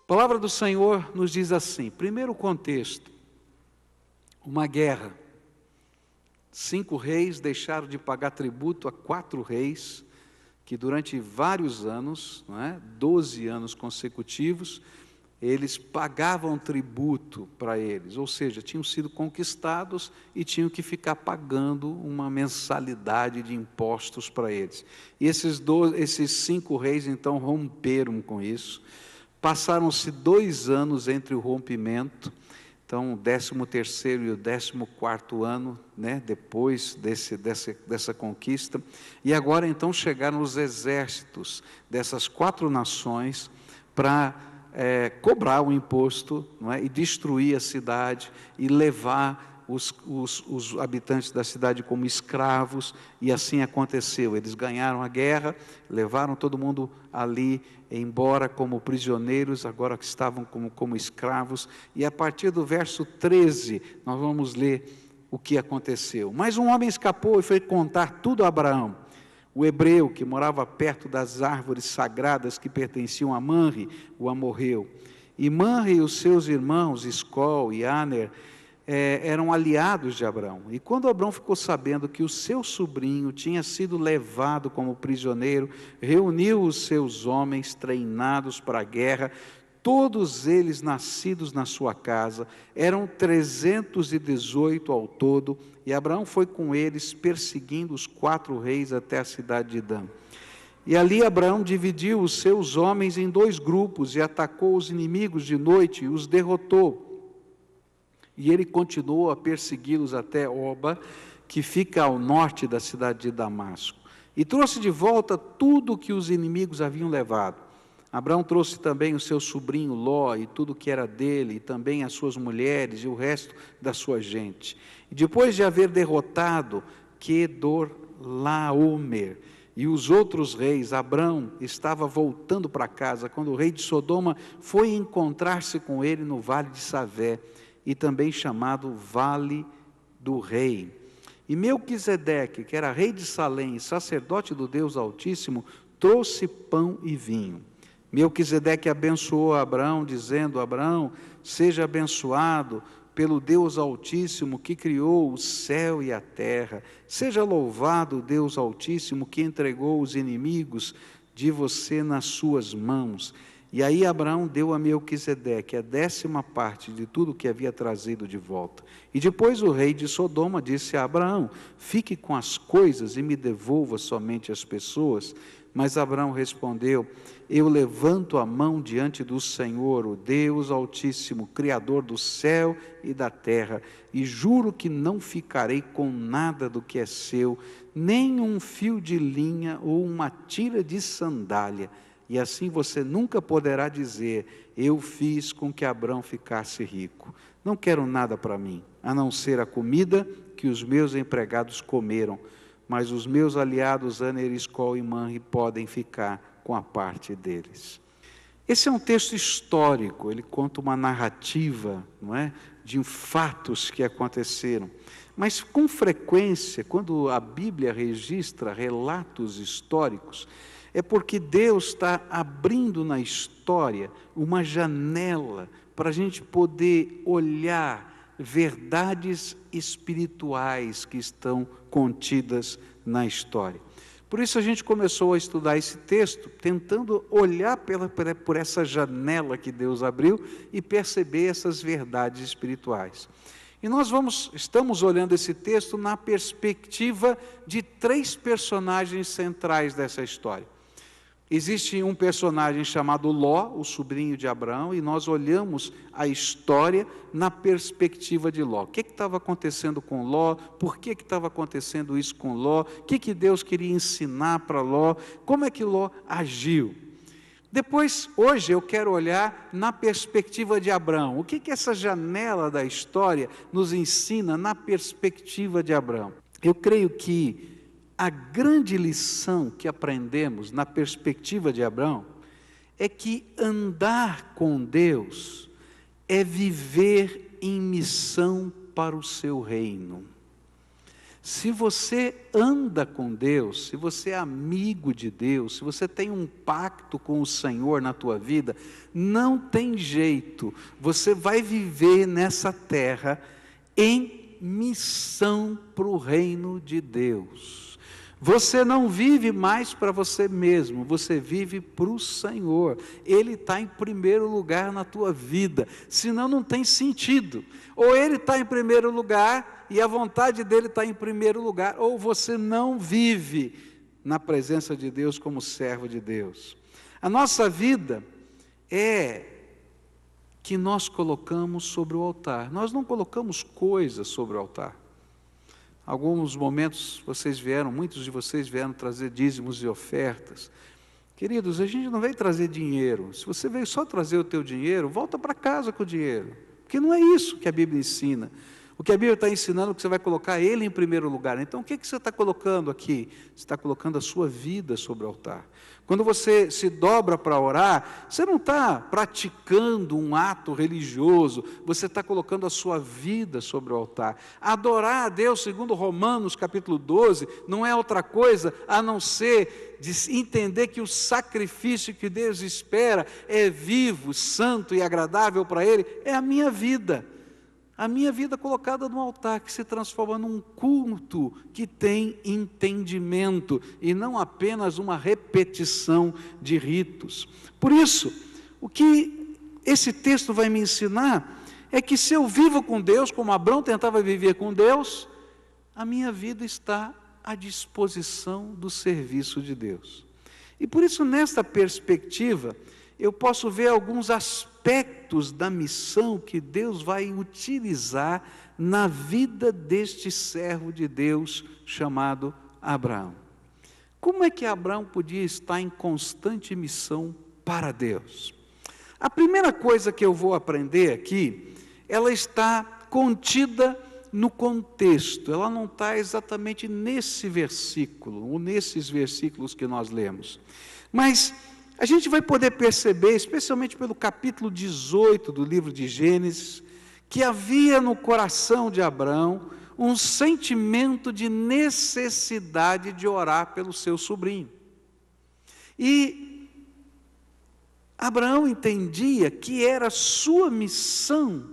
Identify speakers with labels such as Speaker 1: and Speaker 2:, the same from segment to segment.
Speaker 1: A palavra do Senhor nos diz assim, primeiro contexto, uma guerra. 5 reis deixaram de pagar tributo a 4 reis, que durante vários anos, 12 anos consecutivos, eles pagavam tributo para eles, ou seja, tinham sido conquistados e tinham que ficar pagando uma mensalidade de impostos para eles. E esses 5 reis então romperam com isso. Passaram-se 2 anos entre o rompimento, então o 13º e o 14º ano, depois dessa conquista, e agora então chegaram os exércitos dessas 4 nações para cobrar o imposto, e destruir a cidade e levar os habitantes da cidade como escravos, e assim aconteceu. Eles ganharam a guerra, levaram todo mundo ali embora como prisioneiros, agora que estavam como escravos, e a partir do verso 13, nós vamos ler o que aconteceu. Mas um homem escapou e foi contar tudo a Abraão, o hebreu que morava perto das árvores sagradas que pertenciam a Manre, o amorreu. E Manre e os seus irmãos, Escol e Aner, eram aliados de Abraão. E quando Abraão ficou sabendo que o seu sobrinho tinha sido levado como prisioneiro, reuniu os seus homens treinados para a guerra, todos eles nascidos na sua casa, eram 318 ao todo, e Abraão foi com eles, perseguindo os 4 reis até a cidade de Dan. E ali Abraão dividiu os seus homens em 2 grupos, e atacou os inimigos de noite, e os derrotou. E ele continuou a persegui-los até Oba, que fica ao norte da cidade de Damasco. E trouxe de volta tudo que os inimigos haviam levado. Abraão trouxe também o seu sobrinho Ló, e tudo que era dele, e também as suas mulheres, e o resto da sua gente. E depois de haver derrotado Quedorlaomer e os outros reis, Abraão estava voltando para casa, quando o rei de Sodoma foi encontrar-se com ele no vale de Savé, e também chamado Vale do Rei. E Melquisedeque, que era rei de Salém e sacerdote do Deus Altíssimo, trouxe pão e vinho. Melquisedeque abençoou Abraão, dizendo: Abraão, seja abençoado pelo Deus Altíssimo que criou o céu e a terra. Seja louvado o Deus Altíssimo que entregou os inimigos de você nas suas mãos. E aí Abraão deu a Melquisedeque a 10ª parte de tudo que havia trazido de volta. E depois o rei de Sodoma disse a Abraão: fique com as coisas e me devolva somente as pessoas. Mas Abraão respondeu: eu levanto a mão diante do Senhor, o Deus Altíssimo, Criador do céu e da terra, e juro que não ficarei com nada do que é seu, nem um fio de linha ou uma tira de sandália. E assim você nunca poderá dizer: eu fiz com que Abraão ficasse rico. Não quero nada para mim, a não ser a comida que os meus empregados comeram, mas os meus aliados Aner, Escol e Manre podem ficar com a parte deles. Esse é um texto histórico, ele conta uma narrativa, de fatos que aconteceram. Mas com frequência, quando a Bíblia registra relatos históricos, é porque Deus está abrindo na história uma janela para a gente poder olhar verdades espirituais que estão contidas na história. Por isso a gente começou a estudar esse texto, tentando olhar por essa janela que Deus abriu e perceber essas verdades espirituais. E nós estamos olhando esse texto na perspectiva de 3 personagens centrais dessa história. Existe um personagem chamado Ló, o sobrinho de Abraão, e nós olhamos a história na perspectiva de Ló. O que estava acontecendo com Ló? Por que estava acontecendo isso com Ló? O que Deus queria ensinar para Ló? Como é que Ló agiu? Depois, hoje, eu quero olhar na perspectiva de Abraão. O que essa janela da história nos ensina na perspectiva de Abraão? Eu creio que a grande lição que aprendemos na perspectiva de Abraão é que andar com Deus é viver em missão para o seu reino. Se você anda com Deus, se você é amigo de Deus, se você tem um pacto com o Senhor na tua vida, não tem jeito, você vai viver nessa terra em missão para o reino de Deus. Você não vive mais para você mesmo, você vive para o Senhor. Ele está em primeiro lugar na tua vida, senão não tem sentido. Ou Ele está em primeiro lugar e a vontade dEle está em primeiro lugar, ou você não vive na presença de Deus como servo de Deus. A nossa vida é que nós colocamos sobre o altar, nós não colocamos coisas sobre o altar. Alguns momentos muitos de vocês vieram trazer dízimos e ofertas. Queridos, a gente não veio trazer dinheiro. Se você veio só trazer o teu dinheiro, volta para casa com o dinheiro. Porque não é isso que a Bíblia ensina. O que a Bíblia está ensinando é que você vai colocar Ele em primeiro lugar. Então o que você está colocando aqui? Você está colocando a sua vida sobre o altar. Quando você se dobra para orar, você não está praticando um ato religioso, você está colocando a sua vida sobre o altar. Adorar a Deus, segundo Romanos capítulo 12, não é outra coisa a não ser de entender que o sacrifício que Deus espera é vivo, santo e agradável para Ele, é a minha vida. A minha vida colocada no altar, que se transforma num culto que tem entendimento e não apenas uma repetição de ritos. Por isso, o que esse texto vai me ensinar é que se eu vivo com Deus, como Abrão tentava viver com Deus, a minha vida está à disposição do serviço de Deus. E por isso, nesta perspectiva, eu posso ver alguns aspectos da missão que Deus vai utilizar na vida deste servo de Deus chamado Abraão. Como é que Abraão podia estar em constante missão para Deus? A primeira coisa que eu vou aprender aqui, ela está contida no contexto, ela não está exatamente nesse versículo, ou nesses versículos que nós lemos. Mas a gente vai poder perceber, especialmente pelo capítulo 18 do livro de Gênesis, que havia no coração de Abraão um sentimento de necessidade de orar pelo seu sobrinho. E Abraão entendia que era sua missão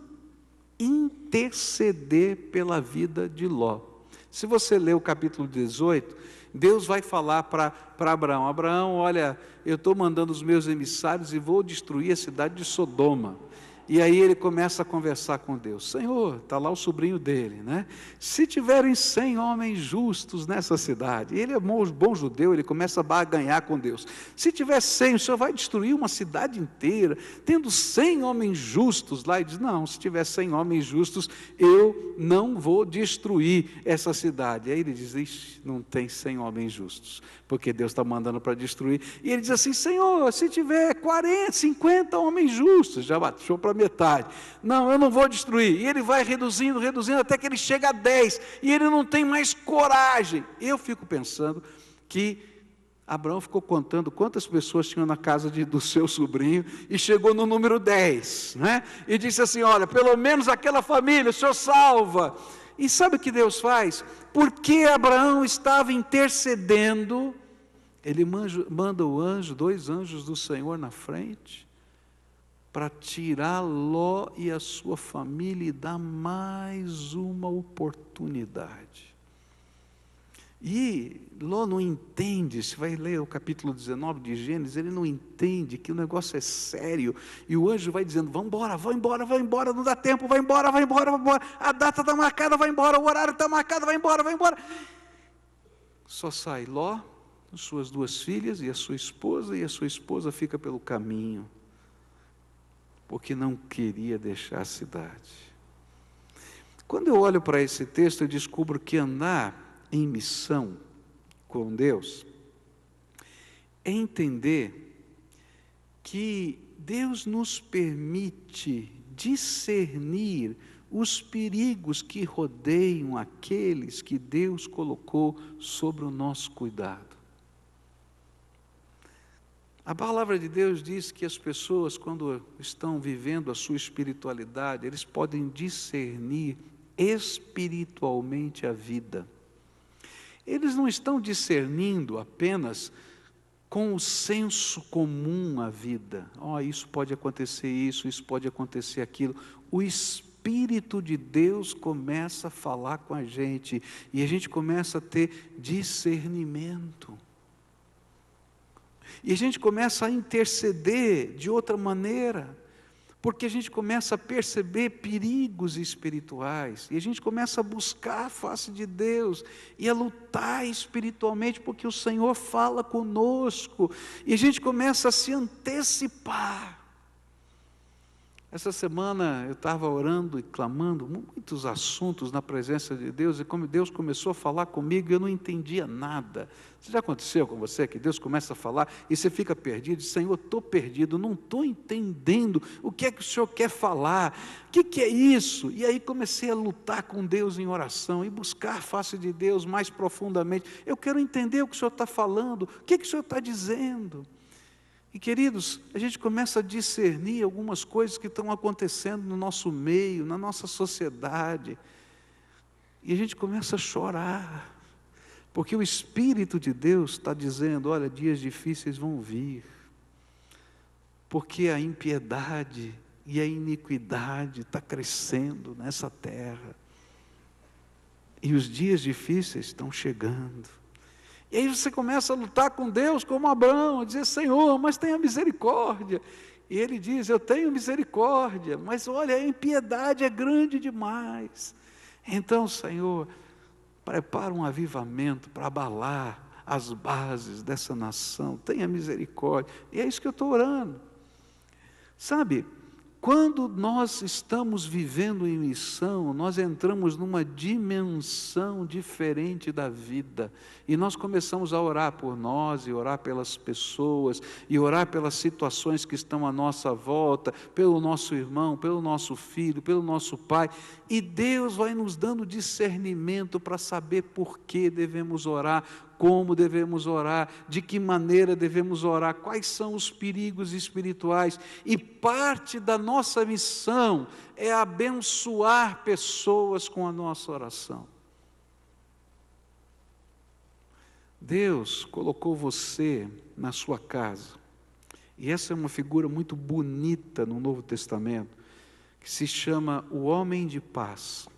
Speaker 1: interceder pela vida de Ló. Se você ler o capítulo 18, Deus vai falar para Abraão: Abraão, olha, eu estou mandando os meus emissários e vou destruir a cidade de Sodoma. E aí ele começa a conversar com Deus. Senhor, está lá o sobrinho dele, né? Se tiverem 100 homens justos nessa cidade, ele é bom judeu, ele começa a barganhar com Deus. Se tiver 100, o Senhor vai destruir uma cidade inteira, tendo 100 homens justos lá. E diz, não, se tiver 100 homens justos, eu não vou destruir essa cidade. Aí ele diz, ixi, não tem 100 homens justos, porque Deus está mandando para destruir. E ele diz assim, Senhor, se tiver 40, 50 homens justos, já baixou para metade. Não, eu não vou destruir. E ele vai reduzindo, até que ele chega a 10. E ele não tem mais coragem. Eu fico pensando que Abraão ficou contando quantas pessoas tinham na casa do seu sobrinho e chegou no número 10, né? E disse assim, olha, pelo menos aquela família o Senhor salva. E sabe o que Deus faz? Porque Abraão estava intercedendo, ele manda o anjo, 2 anjos do Senhor na frente, para tirar Ló e a sua família e dar mais uma oportunidade. E Ló não entende, você vai ler o capítulo 19 de Gênesis, ele não entende que o negócio é sério, e o anjo vai dizendo, vai embora, não dá tempo, vai embora, a data está marcada, vai embora, o horário está marcado, vai embora. Só sai Ló, suas 2 filhas e a sua esposa fica pelo caminho, porque não queria deixar a cidade. Quando eu olho para esse texto, eu descubro que andar em missão com Deus é entender que Deus nos permite discernir os perigos que rodeiam aqueles que Deus colocou sobre o nosso cuidado. A palavra de Deus diz que as pessoas, quando estão vivendo a sua espiritualidade, eles podem discernir espiritualmente a vida. Eles não estão discernindo apenas com o senso comum à vida. Isso pode acontecer isso pode acontecer aquilo. O Espírito de Deus começa a falar com a gente, e a gente começa a ter discernimento. E a gente começa a interceder de outra maneira, porque a gente começa a perceber perigos espirituais, e a gente começa a buscar a face de Deus, e a lutar espiritualmente, porque o Senhor fala conosco, e a gente começa a se antecipar. Essa semana eu estava orando e clamando muitos assuntos na presença de Deus, e como Deus começou a falar comigo, eu não entendia nada. Isso já aconteceu com você, que Deus começa a falar e você fica perdido? Senhor, estou perdido, não estou entendendo o que é que o Senhor quer falar, o que é isso? E aí comecei a lutar com Deus em oração e buscar a face de Deus mais profundamente. Eu quero entender o que o Senhor está falando, o que o Senhor está dizendo. E queridos, a gente começa a discernir algumas coisas que estão acontecendo no nosso meio, na nossa sociedade, e a gente começa a chorar, porque o Espírito de Deus está dizendo: olha, dias difíceis vão vir, porque a impiedade e a iniquidade está crescendo nessa terra, e os dias difíceis estão chegando. E aí você começa a lutar com Deus como Abraão, a dizer: Senhor, mas tenha misericórdia. E ele diz: eu tenho misericórdia, mas olha, a impiedade é grande demais. Então, Senhor, prepara um avivamento para abalar as bases dessa nação, tenha misericórdia. E é isso que eu estou orando. Sabe, quando nós estamos vivendo em missão, nós entramos numa dimensão diferente da vida, e nós começamos a orar por nós, e orar pelas pessoas, e orar pelas situações que estão à nossa volta, pelo nosso irmão, pelo nosso filho, pelo nosso pai, e Deus vai nos dando discernimento para saber por que devemos orar, como devemos orar, de que maneira devemos orar, quais são os perigos espirituais, e parte da nossa missão é abençoar pessoas com a nossa oração. Deus colocou você na sua casa, e essa é uma figura muito bonita no Novo Testamento, que se chama o homem de paz.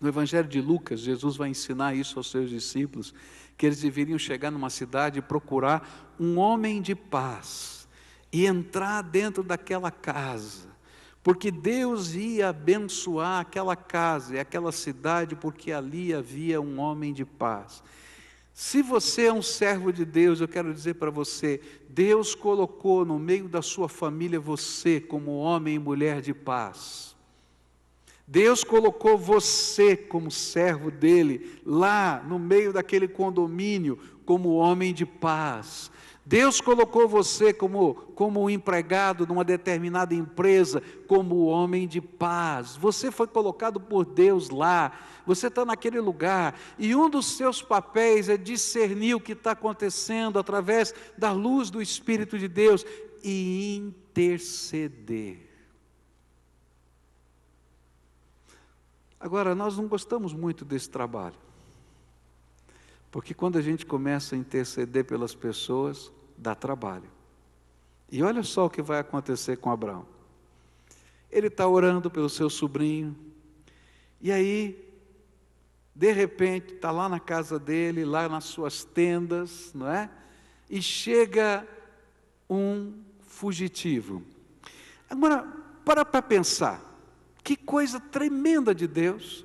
Speaker 1: No Evangelho de Lucas, Jesus vai ensinar isso aos seus discípulos, que eles deveriam chegar numa cidade e procurar um homem de paz, e entrar dentro daquela casa, porque Deus ia abençoar aquela casa e aquela cidade, porque ali havia um homem de paz. Se você é um servo de Deus, eu quero dizer para você, Deus colocou no meio da sua família você como homem e mulher de paz. Deus colocou você como servo dele, lá no meio daquele condomínio, como homem de paz. Deus colocou você como empregado numa determinada empresa, como homem de paz. Você foi colocado por Deus lá, você está naquele lugar, e um dos seus papéis é discernir o que está acontecendo através da luz do Espírito de Deus e interceder. Agora, nós não gostamos muito desse trabalho, porque quando a gente começa a interceder pelas pessoas, dá trabalho. E olha só o que vai acontecer com Abraão. Ele está orando pelo seu sobrinho, e aí, de repente, está lá na casa dele, lá nas suas tendas, não é? E chega um fugitivo. Agora, para pensar. Que coisa tremenda de Deus,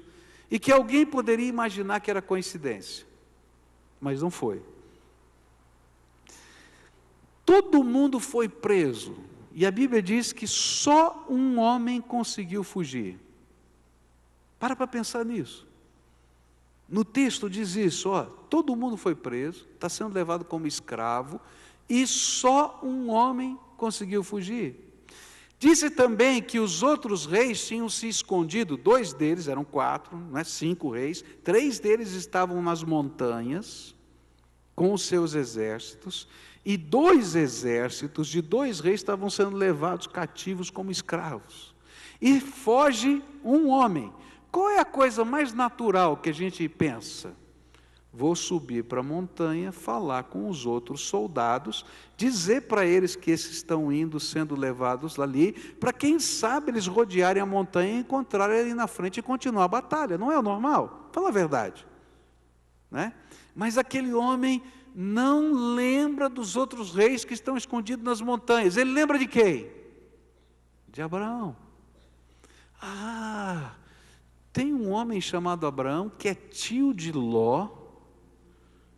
Speaker 1: e que alguém poderia imaginar que era coincidência, mas não foi. Todo mundo foi preso, e a Bíblia diz que só um homem conseguiu fugir. Para pensar nisso. No texto diz isso, todo mundo foi preso, está sendo levado como escravo, e só um homem conseguiu fugir. Disse também que os outros reis tinham se escondido, 2 deles, eram 4, não é 5 reis, 3 deles estavam nas montanhas, com os seus exércitos, e 2 exércitos de 2 reis estavam sendo levados cativos como escravos. E foge um homem. Qual é a coisa mais natural que a gente pensa? vou subir para a montanha, falar com os outros soldados, dizer para eles que esses estão indo, sendo levados ali, para quem sabe eles rodearem a montanha e encontrarem ali na frente e continuar a batalha. Não é o normal? Fala a verdade, né? Mas aquele homem não lembra dos outros reis que estão escondidos nas montanhas. Ele lembra de quem? De Abraão. Ah, tem um homem chamado Abraão que é tio de Ló,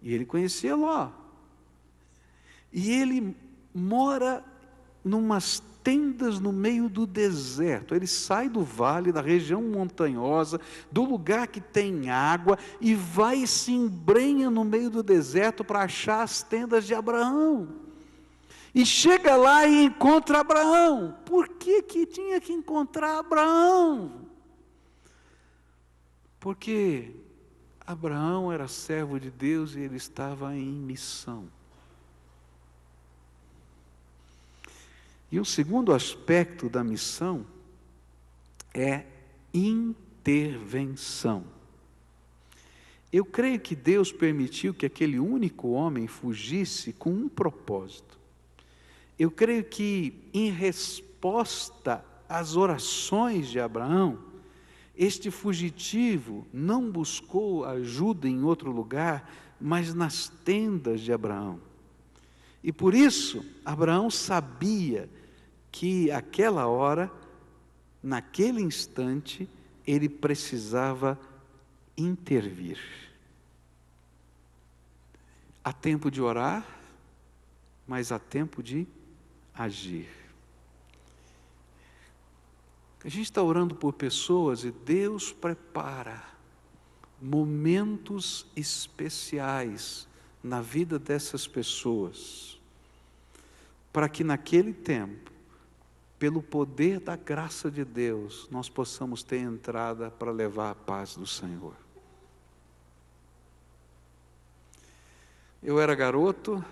Speaker 1: e ele conhecia Ló. E ele mora numas tendas no meio do deserto. Ele sai do vale, da região montanhosa, do lugar que tem água, e vai e se embrenha no meio do deserto para achar as tendas de Abraão. E chega lá e encontra Abraão. Por que que tinha que encontrar Abraão? Porque Abraão era servo de Deus e ele estava em missão. E o segundo aspecto da missão é intervenção. Eu creio que Deus permitiu que aquele único homem fugisse com um propósito. Eu creio que, em resposta às orações de Abraão, este fugitivo não buscou ajuda em outro lugar, mas nas tendas de Abraão. E por isso, Abraão sabia que aquela hora, naquele instante, ele precisava intervir. Há tempo de orar, mas há tempo de agir. A gente está orando por pessoas e Deus prepara momentos especiais na vida dessas pessoas, para que naquele tempo, pelo poder da graça de Deus, nós possamos ter entrada para levar a paz do Senhor. Eu era garoto,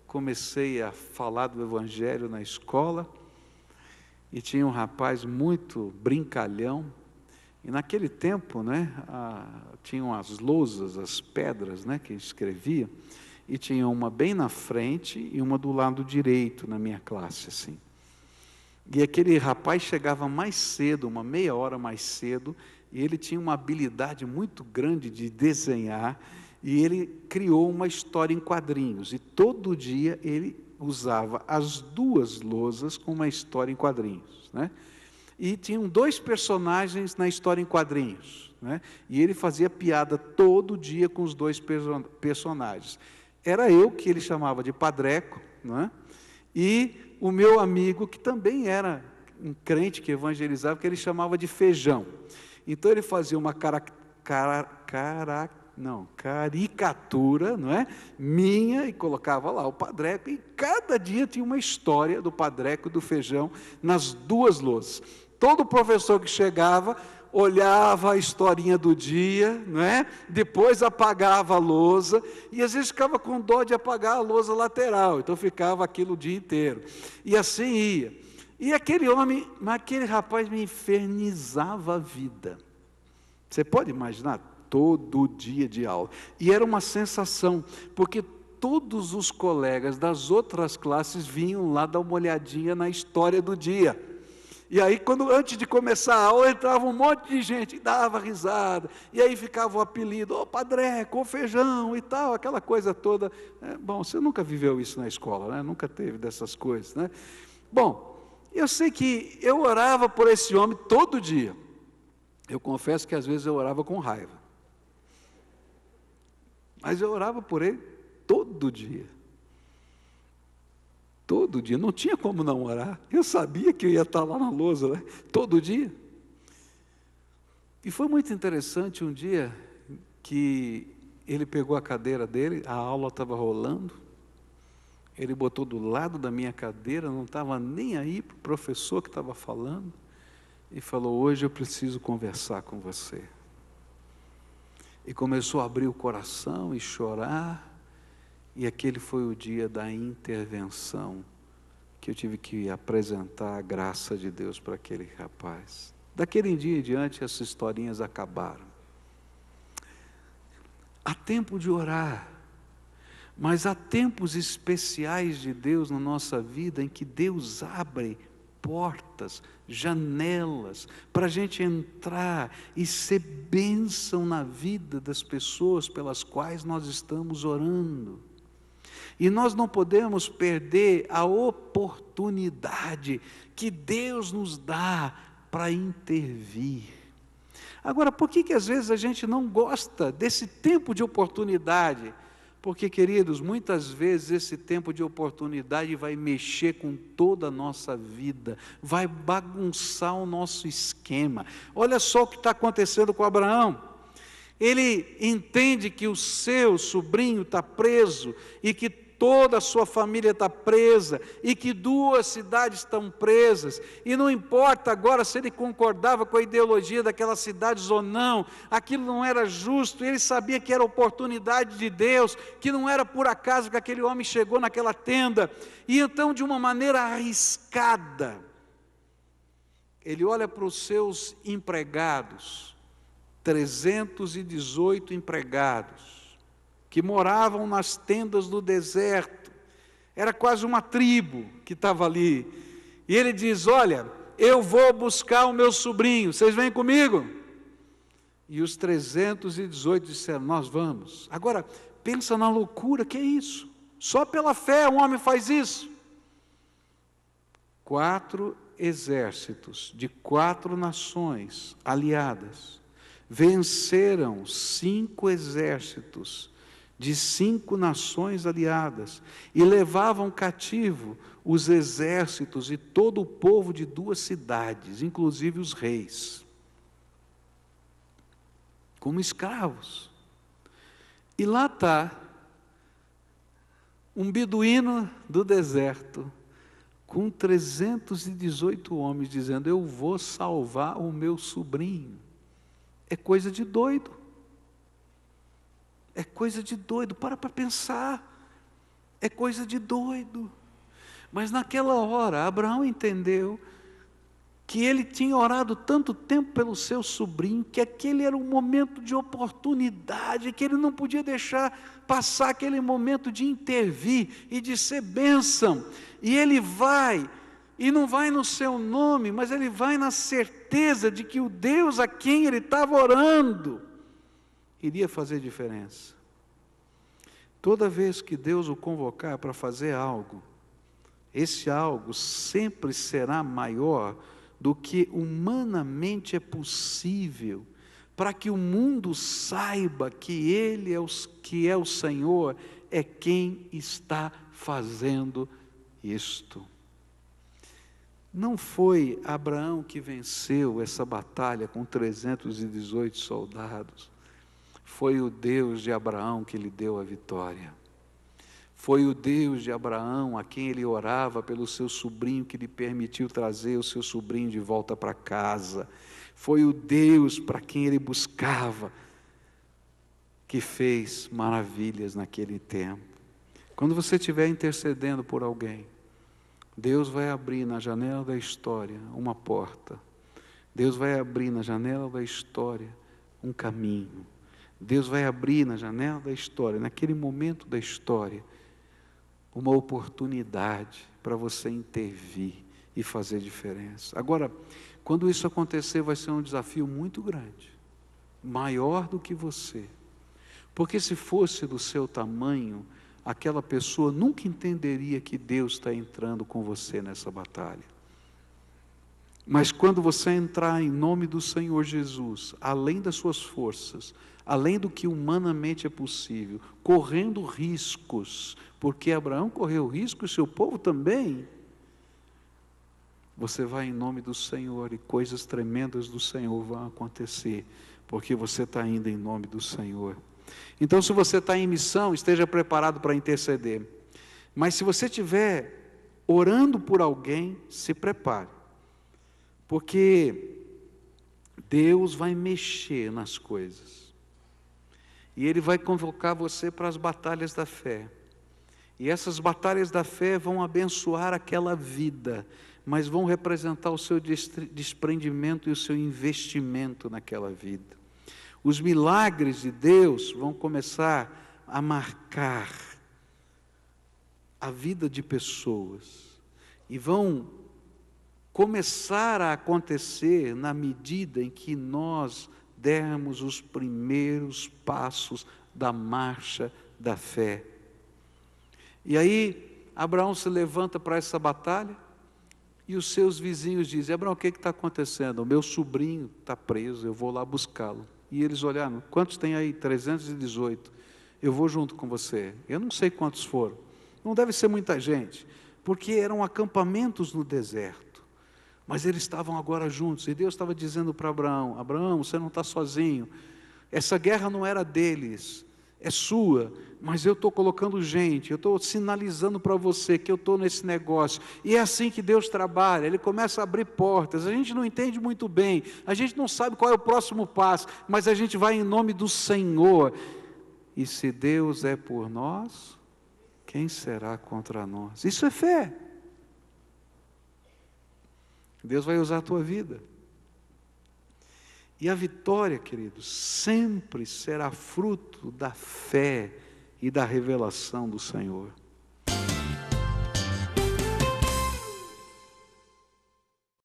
Speaker 1: comecei a falar do Evangelho na escola, e tinha um rapaz muito brincalhão, e naquele tempo, né, tinham as lousas, as pedras, né, que escrevia, e tinha uma bem na frente e uma do lado direito na minha classe, assim. E aquele rapaz chegava mais cedo, uma meia hora mais cedo, e ele tinha uma habilidade muito grande de desenhar, e ele criou uma história em quadrinhos, e todo dia ele usava as duas lousas com uma história em quadrinhos, né? E tinham dois personagens na história em quadrinhos, né? E ele fazia piada todo dia com os dois personagens. Era eu, que ele chamava de Padreco, né? E o meu amigo, que também era um crente que evangelizava, que ele chamava de Feijão. Então ele fazia uma caricatura, não é? Minha, e colocava lá o Padreco, e cada dia tinha uma história do Padreco e do Feijão nas duas lousas. Todo professor que chegava, olhava a historinha do dia, não é? Depois apagava a lousa, e às vezes ficava com dó de apagar a lousa lateral, então ficava aquilo o dia inteiro. E assim ia. E aquele rapaz me infernizava a vida. Você pode imaginar? Todo dia de aula. E era uma sensação, porque todos os colegas das outras classes vinham lá dar uma olhadinha na história do dia. E aí, antes de começar a aula, entrava um monte de gente e dava risada. E aí ficava o apelido, ô Padreco, ô Feijão e tal, aquela coisa toda. Bom, você nunca viveu isso na escola, né? Nunca teve dessas coisas, né? Bom, eu sei que eu orava por esse homem todo dia. Eu confesso que às vezes eu orava com raiva. Mas eu orava por ele todo dia. Todo dia, não tinha como não orar. Eu sabia que eu ia estar lá na lousa, né? Todo dia. E foi muito interessante um dia que ele pegou a cadeira dele, a aula estava rolando, ele botou do lado da minha cadeira, não estava nem aí para o professor que estava falando, e falou: hoje eu preciso conversar com você. E começou a abrir o coração e chorar, e aquele foi o dia da intervenção, que eu tive que apresentar a graça de Deus para aquele rapaz. Daquele dia em diante, essas historinhas acabaram. Há tempo de orar, mas há tempos especiais de Deus na nossa vida em que Deus abre portas, janelas, para a gente entrar e ser bênção na vida das pessoas pelas quais nós estamos orando. E nós não podemos perder a oportunidade que Deus nos dá para intervir. Agora, por que às vezes a gente não gosta desse tempo de oportunidade? Porque, queridos, muitas vezes esse tempo de oportunidade vai mexer com toda a nossa vida, vai bagunçar o nosso esquema. Olha só o que está acontecendo com Abraão. Ele entende que o seu sobrinho está preso e que toda a sua família está presa e que 2 cidades estão presas, e não importa agora se ele concordava com a ideologia daquelas cidades ou não, aquilo não era justo, ele sabia que era oportunidade de Deus, que não era por acaso que aquele homem chegou naquela tenda, e então de uma maneira arriscada, ele olha para os seus empregados, 318 empregados, que moravam nas tendas do deserto, era quase uma tribo que estava ali, e ele diz: olha, eu vou buscar o meu sobrinho, vocês vêm comigo? E os 318 disseram: nós vamos. Agora, pensa na loucura que é isso, só pela fé um homem faz isso. 4 exércitos de 4 nações aliadas, venceram 5 exércitos de 5 nações aliadas, e levavam cativo os exércitos e todo o povo de 2 cidades, inclusive os reis, como escravos. E lá está um beduíno do deserto, com 318 homens, dizendo: eu vou salvar o meu sobrinho. É coisa de doido. É coisa de doido, para pensar, é coisa de doido. Mas naquela hora, Abraão entendeu que ele tinha orado tanto tempo pelo seu sobrinho, que aquele era um momento de oportunidade, que ele não podia deixar passar aquele momento de intervir e de ser bênção. E ele vai, e não vai no seu nome, mas ele vai na certeza de que o Deus a quem ele estava orando iria fazer diferença. Toda vez que Deus o convocar para fazer algo, esse algo sempre será maior do que humanamente é possível, para que o mundo saiba que Ele que é o Senhor, é quem está fazendo isto. Não foi Abraão que venceu essa batalha com 318 soldados. Foi o Deus de Abraão que lhe deu a vitória. Foi o Deus de Abraão a quem ele orava pelo seu sobrinho, que lhe permitiu trazer o seu sobrinho de volta para casa. Foi o Deus para quem ele buscava, que fez maravilhas naquele tempo. Quando você estiver intercedendo por alguém, Deus vai abrir na janela da história uma porta. Deus vai abrir na janela da história um caminho. Deus vai abrir na janela da história, naquele momento da história, uma oportunidade para você intervir e fazer diferença. Agora, quando isso acontecer, vai ser um desafio muito grande, maior do que você, porque se fosse do seu tamanho, aquela pessoa nunca entenderia que Deus está entrando com você nessa batalha. Mas quando você entrar em nome do Senhor Jesus, além das suas forças, além do que humanamente é possível, correndo riscos, porque Abraão correu risco e seu povo também, você vai em nome do Senhor e coisas tremendas do Senhor vão acontecer, porque você está indo em nome do Senhor. Então, se você está em missão, esteja preparado para interceder. Mas se você estiver orando por alguém, se prepare, porque Deus vai mexer nas coisas. E Ele vai convocar você para as batalhas da fé. E essas batalhas da fé vão abençoar aquela vida, mas vão representar o seu desprendimento e o seu investimento naquela vida. Os milagres de Deus vão começar a marcar a vida de pessoas e vão começar a acontecer na medida em que nós dermos os primeiros passos da marcha da fé. E aí, Abraão se levanta para essa batalha, e os seus vizinhos dizem: Abraão, o que está acontecendo? O meu sobrinho está preso, eu vou lá buscá-lo. E eles olharam: quantos tem aí? 318. Eu vou junto com você. Eu não sei quantos foram. Não deve ser muita gente, porque eram acampamentos no deserto. Mas eles estavam agora juntos, e Deus estava dizendo para Abraão: Abraão, você não está sozinho. Essa guerra não era deles, é sua, mas eu estou colocando gente, eu estou sinalizando para você que eu estou nesse negócio. E é assim que Deus trabalha, Ele começa a abrir portas. A gente não entende muito bem, a gente não sabe qual é o próximo passo, mas a gente vai em nome do Senhor. E se Deus é por nós, quem será contra nós? Isso é fé. Deus vai usar a tua vida. E a vitória, queridos, sempre será fruto da fé e da revelação do Senhor.